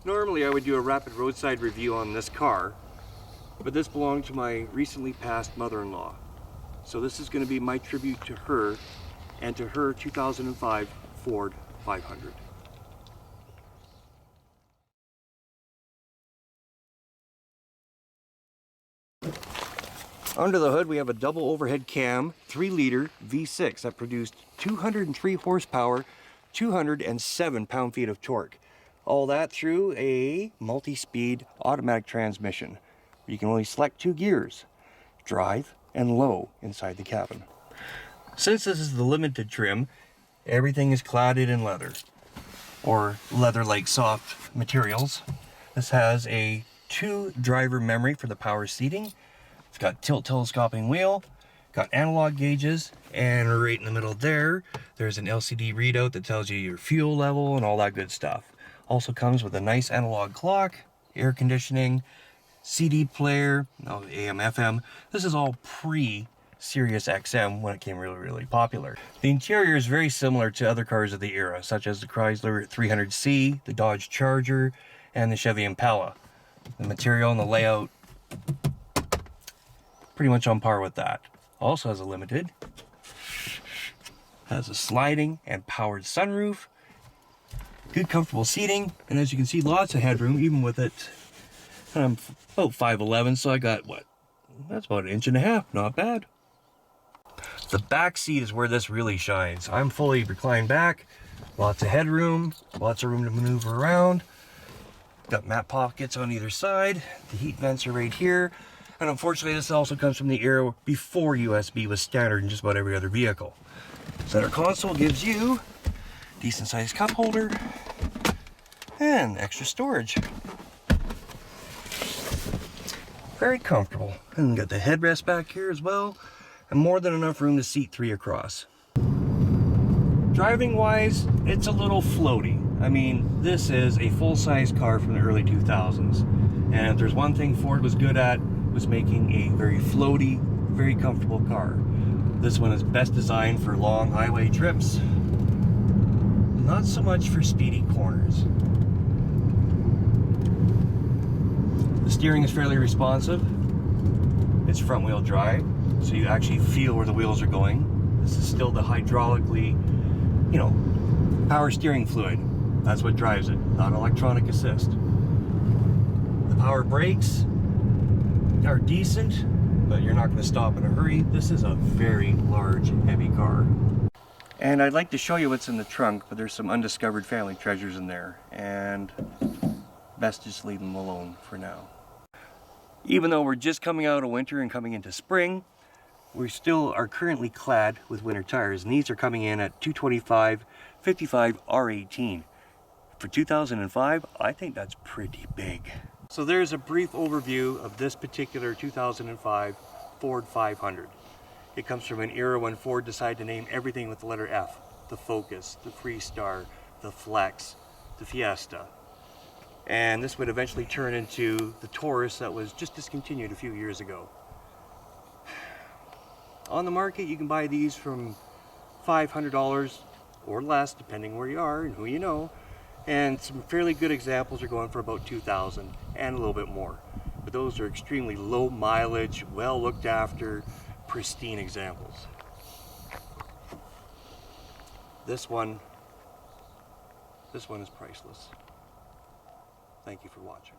Normally I would do a rapid roadside review on this car, but this belonged to my recently passed mother-in-law. So this is going to be my tribute to her and to her 2005 Ford 500. Under the hood we have a double overhead cam 3-liter V6 that produced 203 horsepower, 207 pound-feet of torque. All that through a multi-speed automatic transmission. You can only select 2 gears, drive and low, inside the cabin. Since this is the limited trim, everything is cladded in leather, or leather-like soft materials. This has a 2-driver memory for the power seating. It's got tilt telescoping wheel, got analog gauges, and right in the middle there's an LCD readout that tells you your fuel level and all that good stuff. Also comes with a nice analog clock, air conditioning, CD player, AM, FM. This is all pre-Sirius XM when it came really popular. The interior is very similar to other cars of the era, such as the Chrysler 300C, the Dodge Charger, and the Chevy Impala. The material and the layout, pretty much on par with that. Also has a limited, has a sliding and powered sunroof, good comfortable seating, and as you can see, lots of headroom, even with it. I'm about 5'11", so I got, that's about 1.5 inches, not bad. The back seat is where this really shines. I'm fully reclined back, lots of headroom, lots of room to maneuver around. Got mat pockets on either side, the heat vents are right here, and unfortunately this also comes from the era before USB was standard in just about every other vehicle. Center console gives you decent sized cup holder and extra storage. Very comfortable. And got the headrest back here as well, and more than enough room to seat 3 across. Driving wise, it's a little floaty. I mean, this is a full-size car from the early 2000s, and if there's one thing Ford was good at, was making a very floaty, very comfortable car. This one is best designed for long highway trips, not so much for speedy corners. The steering is fairly responsive. It's front wheel drive, so you actually feel where the wheels are going. This is still the hydraulically, power steering fluid. That's what drives it, not electronic assist. The power brakes are decent, but you're not going to stop in a hurry. This is a very large, heavy car. And I'd like to show you what's in the trunk, but there's some undiscovered family treasures in there, and best just leave them alone for now. Even though we're just coming out of winter and coming into spring, we still are currently clad with winter tires, and these are coming in at 225/55 R18. For 2005, I think that's pretty big. So there's a brief overview of this particular 2005 Ford 500. It comes from an era when Ford decided to name everything with the letter F. The Focus, the Freestar, the Flex, the Fiesta. And this would eventually turn into the Taurus that was just discontinued a few years ago. On the market, you can buy these from $500 or less, depending where you are and who you know. And some fairly good examples are going for about $2,000 and a little bit more. But those are extremely low mileage, well looked after, pristine examples. This one is priceless. Thank you for watching.